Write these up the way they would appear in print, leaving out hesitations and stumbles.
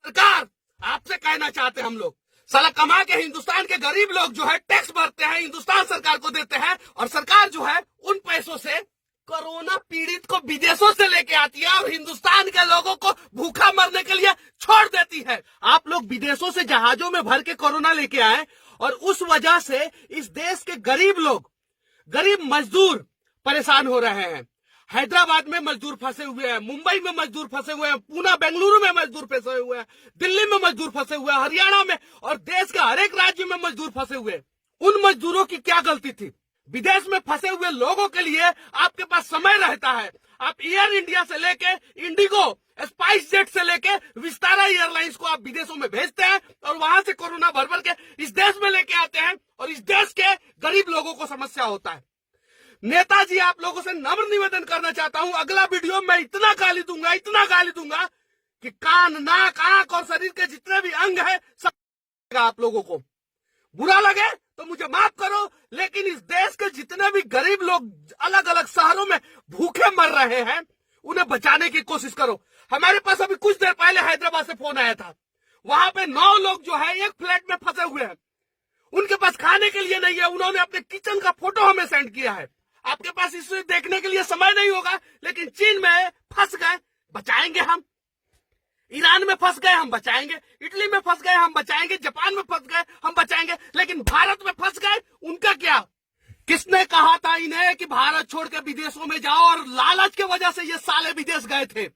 सरकार, आपसे कहना चाहते हैं हम लोग, साला कमा के हिंदुस्तान के गरीब लोग जो है टैक्स भरते हैं, हिंदुस्तान सरकार को देते हैं, और सरकार जो है उन पैसों से कोरोना पीड़ित को विदेशों से लेके आती है और हिंदुस्तान के लोगों को भूखा मरने के लिए छोड़ देती है। आप लोग विदेशों से जहाजों में भर के कोरोना लेके आए और उस वजह से इस देश के गरीब लोग, गरीब मजदूर परेशान हो रहे हैं। हैदराबाद में मजदूर फंसे हुए हैं, मुंबई में मजदूर फंसे हुए हैं, पूना बेंगलुरु में मजदूर फंसे हुए हैं, दिल्ली में मजदूर फंसे हुए हैं, हरियाणा में और देश के हर एक राज्य में मजदूर फंसे हुए हैं। उन मजदूरों की क्या गलती थी? विदेश में फंसे हुए लोगों के लिए आपके पास समय रहता है। आप एयर इंडिया से लेके इंडिगो, स्पाइस जेट से लेके विस्तारा एयरलाइंस को आप विदेशों में भेजते हैं और वहां से कोरोना भर भर के इस देश में लेके आते हैं और इस देश के गरीब लोगों को समस्या होता है। नेताजी, आप लोगों से नम्र निवेदन करना चाहता हूं, अगला वीडियो में इतना गाली दूंगा कि कान, नाक, आंख और शरीर के जितने भी अंग है सब आप लोगों को बुरा लगे तो मुझे माफ करो, लेकिन इस देश के जितने भी गरीब लोग अलग अलग शहरों में भूखे मर रहे हैं उन्हें बचाने की कोशिश करो। हमारे पास अभी कुछ देर पहले हैदराबाद से फोन आया था, वहां पे 9 लोग जो है एक फ्लैट में फंसे हुए हैं, उनके पास खाने के लिए नहीं है। उन्होंने अपने किचन का फोटो हमें सेंड किया है। आपके पास इसे देखने के लिए समय नहीं होगा, लेकिन चीन में फंस गए, बचाएंगे हम। ईरान में फंस गए, हम बचाएंगे। इटली में फंस गए, हम बचाएंगे। जापान में फंस गए, हम बचाएंगे। लेकिन भारत में फंस गए, उनका क्या? किसने कहा था इन्हें कि भारत छोड़ के विदेशों में जाओ? और लालच के वजह से ये साले विदेश गए थे,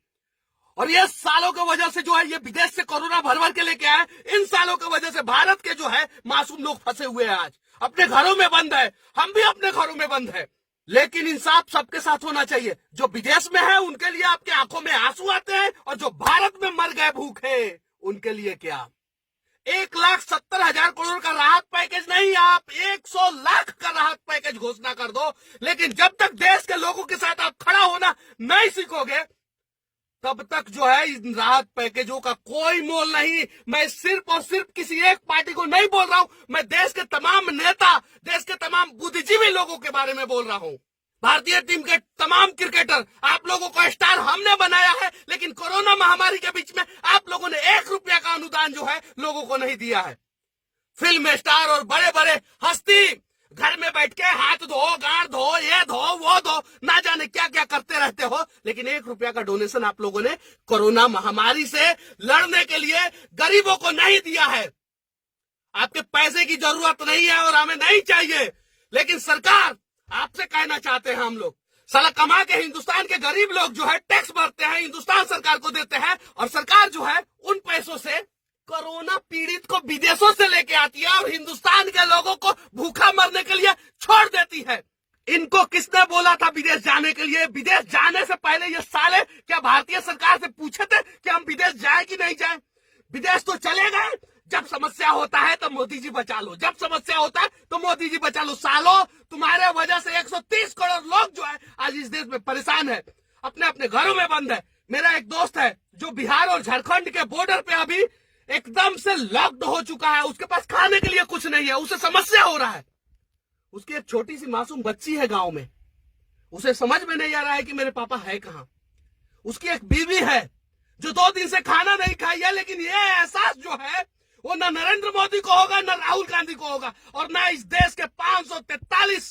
और ये सालों की वजह से जो है ये विदेश से कोरोना भर भर के लेके आए। इन सालों की वजह से भारत के जो है मासूम लोग फंसे हुए हैं, आज अपने घरों में बंद है। हम भी अपने घरों में बंद है, लेकिन इंसाफ सबके साथ होना चाहिए। जो विदेश में है उनके लिए आपके आंखों में आंसू आते हैं, और जो भारत में मर गए भूखे उनके लिए क्या? 1,70,000 करोड़ का राहत पैकेज नहीं, आप 100 लाख का राहत पैकेज घोषणा कर दो। लेकिन जब तक देश के लोगों के साथ आप खड़ा होना नहीं सीखोगे, तब तक जो है इन राहत पैकेजों का कोई मोल नहीं। मैं सिर्फ और सिर्फ किसी एक पार्टी को नहीं बोल रहा हूं, मैं देश के तमाम नेता, देश के तमाम बुद्धिजीवी लोगों के बारे में बोल रहा हूं। भारतीय टीम के तमाम क्रिकेटर, आप लोगों को स्टार हमने बनाया है, लेकिन कोरोना महामारी के बीच में आप लोगों ने 1 रुपया का अनुदान जो है लोगों को नहीं दिया है। फिल्म स्टार और बड़े बड़े हस्ती घर में बैठ के हाथ धो, गांड धो, ये धो, वो धो, ना जाने क्या क्या करते रहते हो, लेकिन 1 रुपया का डोनेशन आप लोगों ने कोरोना महामारी से लड़ने के लिए गरीबों को नहीं दिया है। आपके पैसे की जरूरत नहीं है और हमें नहीं चाहिए, लेकिन सरकार, आपसे कहना चाहते हैं हम लोग, साला कमा के हिंदुस्तान के गरीब लोग जो है टैक्स भरते हैं, हिंदुस्तान सरकार को देते हैं, और सरकार जो है उन पैसों से कोरोना पीड़ित को विदेशों से लेके आती है और हिंदुस्तान के लोगों को भूखा मरने के लिए छोड़ देती है। इनको किसने बोला था विदेश जाने के लिए? विदेश जाने से पहले ये साले क्या भारतीय सरकार से पूछे थे कि हम विदेश जाए कि नहीं जाए? विदेश तो चले गए। जब समस्या होता है तो मोदी जी बचा लो, जब समस्या होता है तो मोदी जी बचा लो। सालों, तुम्हारे वजह से 130 करोड़ लोग जो है आज इस देश में परेशान है, अपने अपने घरों में बंद है। मेरा एक दोस्त है जो बिहार और झारखंड के बॉर्डर पे अभी एकदम से लॉक्ड हो चुका है, उसके पास खाने के लिए कुछ नहीं है, उसे समस्या हो रहा है। उसकी एक छोटी सी मासूम बच्ची है गांव में, उसे समझ में नहीं आ रहा है कि मेरे पापा है कहां। उसकी एक बीवी है जो 2 दिन से खाना नहीं खाई है, लेकिन ये एहसास जो है वो न नरेंद्र मोदी को होगा, न राहुल गांधी को होगा, और न इस देश के 543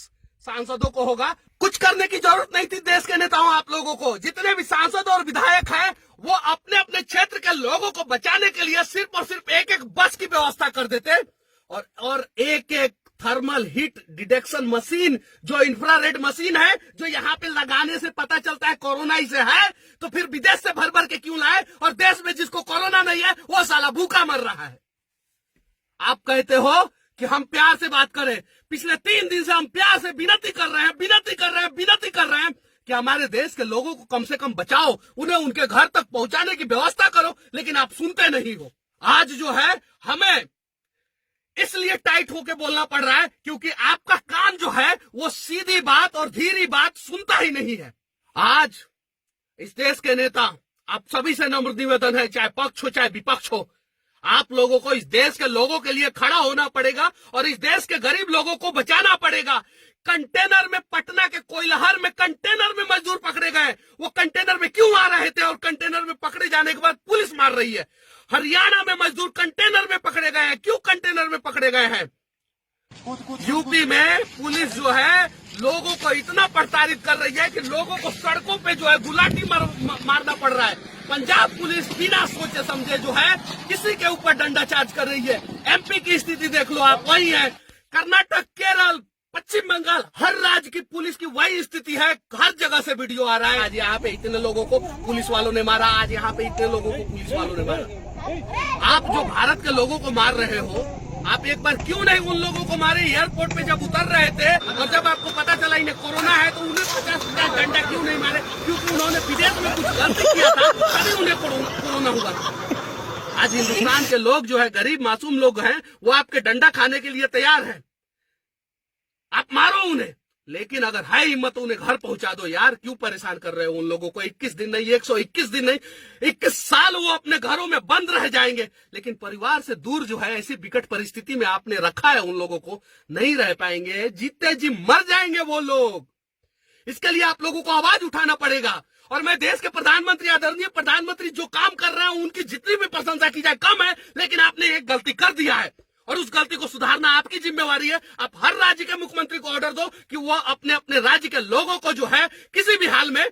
सांसदों को होगा। कुछ करने की जरूरत नहीं थी देश के नेताओं, आप लोगों को। जितने भी सांसद और विधायक हैं वो अपने अपने क्षेत्र के लोगों को बचाने के लिए सिर्फ और सिर्फ एक एक बस की व्यवस्था कर देते, और एक एक थर्मल हीट डिटेक्शन मशीन, जो इंफ्रारेड मशीन है, जो यहाँ पे लगाने से पता चलता है कोरोना इसे है, तो फिर विदेश से भर भर के क्यों लाए? और देश में जिसको कोरोना नहीं है वो साला भूखा मर रहा है। आप कहते हो कि हम प्यार से बात करें, पिछले 3 दिन से हम प्यार से विनती कर रहे हैं कि हमारे देश के लोगों को कम से कम बचाओ, उन्हें उनके घर तक पहुंचाने की व्यवस्था करो, लेकिन आप सुनते नहीं हो। आज जो है हमें इसलिए टाइट होके बोलना पड़ रहा है क्योंकि आपका कान जो है वो सीधी बात और धीरी बात सुनता ही नहीं है। आज इस देश के नेता, आप सभी से नम्र निवेदन है, चाहे पक्ष हो चाहे विपक्ष हो, आप लोगों को इस देश के लोगों के लिए खड़ा होना पड़ेगा और इस देश के गरीब लोगों को बचाना पड़ेगा। कंटेनर में, पटना के कोइलहर में कंटेनर में मजदूर पकड़े गए। वो कंटेनर में क्यों आ रहे थे और कंटेनर में पकड़े जाने के बाद पुलिस मार रही है। हरियाणा में मजदूर कंटेनर में पकड़े गए हैं। क्यों कंटेनर में पकड़े गए हैं? यूपी में पुलिस जो है लोगों को इतना प्रताड़ित कर रही है कि लोगों को सड़कों पे जो है गुलाटी मारना पड़ रहा है। पंजाब पुलिस बिना सोचे समझे जो है किसी के ऊपर डंडा चार्ज कर रही है। एमपी की स्थिति देख लो आप, वही है। कर्नाटक, केरल, पश्चिम बंगाल, हर राज्य की पुलिस की वही स्थिति है। हर जगह से वीडियो आ रहा है, आज यहाँ पे इतने लोगों को पुलिस वालों ने मारा, आज यहाँ पे इतने लोगों को पुलिस वालों ने मारा। आप जो भारत के लोगों को मार रहे हो, आप एक बार क्यों नहीं उन लोगों को मारे? एयरपोर्ट पे जब उतर रहे थे और जब आपको पता चला इन्हें कोरोना है तो उन्हें 50 डंडा क्यों नहीं मारे? क्योंकि उन्होंने विदेश में कुछ गलती किया था, तभी उन्हें कोरोना हुआ। आज हिंदुस्तान के लोग जो है, गरीब मासूम लोग हैं, वो आपके डंडा खाने के लिए तैयार हैं। आप मारो उन्हें, लेकिन अगर है हिम्मत तो उन्हें घर पहुंचा दो यार। क्यों परेशान कर रहे हो उन लोगों को? 21 दिन नहीं, 121 दिन नहीं, 21 साल वो अपने घरों में बंद रह जाएंगे, लेकिन परिवार से दूर जो है ऐसी विकट परिस्थिति में आपने रखा है उन लोगों को, नहीं रह पाएंगे, जीते जी मर जाएंगे वो लोग। इसके लिए आप लोगों को आवाज उठाना पड़ेगा। और मैं देश के प्रधानमंत्री, आदरणीय प्रधानमंत्री जो काम कर रहे हैं उनकी जितनी भी प्रशंसा की जाए कम है, लेकिन आपने एक गलती कर दिया है और उस गलती को सुधारना आपकी जिम्मेवारी है। आप हर राज्य के मुख्यमंत्री को ऑर्डर दो कि वो अपने अपने राज्य के लोगों को जो है किसी भी हाल में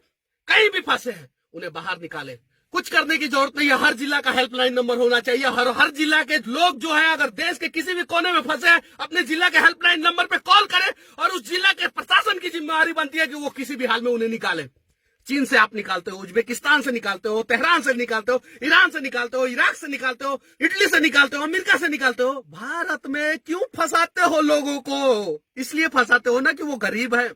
कहीं भी फंसे हैं उन्हें बाहर निकाले। कुछ करने की जरूरत नहीं है। हर जिला का हेल्पलाइन नंबर होना चाहिए। हर जिला के लोग जो है अगर देश के किसी भी कोने में फंसे हैं अपने जिला के हेल्पलाइन नंबर पे कॉल करें और उस जिला के प्रशासन की जिम्मेवारी बनती है कि वो किसी भी हाल में उन्हें निकाले। चीन से आप निकालते हो, उज्बेकिस्तान से निकालते हो, तेहरान से निकालते हो, ईरान से निकालते हो, इराक से निकालते हो, इटली से निकालते हो, अमेरिका से निकालते हो। भारत में क्यों फंसाते हो लोगों को? इसलिए फंसाते हो ना कि वो गरीब है,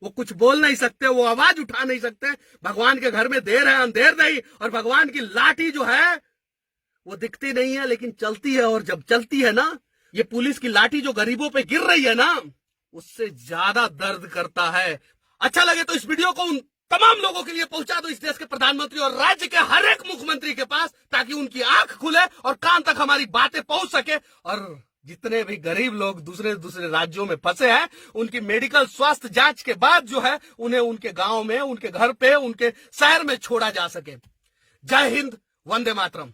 वो कुछ बोल नहीं सकते, वो आवाज उठा नहीं सकते। भगवान के घर में देर है अंधेर नहीं, और भगवान की लाठी जो है वो दिखती नहीं है लेकिन चलती है। और जब चलती है ना, ये पुलिस की लाठी जो गरीबों पे गिर रही है ना, उससे ज्यादा दर्द करता है। अच्छा लगे तो इस वीडियो को उन तमाम लोगों के लिए पहुंचा दो, इस देश के प्रधानमंत्री और राज्य के हर एक मुख्यमंत्री के पास, ताकि उनकी आंख खुले और कान तक हमारी बातें पहुंच सके। और जितने भी गरीब लोग दूसरे राज्यों में फंसे हैं, उनकी मेडिकल स्वास्थ्य जांच के बाद जो है उन्हें उनके गांव में, उनके घर पे, उनके शहर में छोड़ा जा सके। जय हिंद, वंदे मातरम।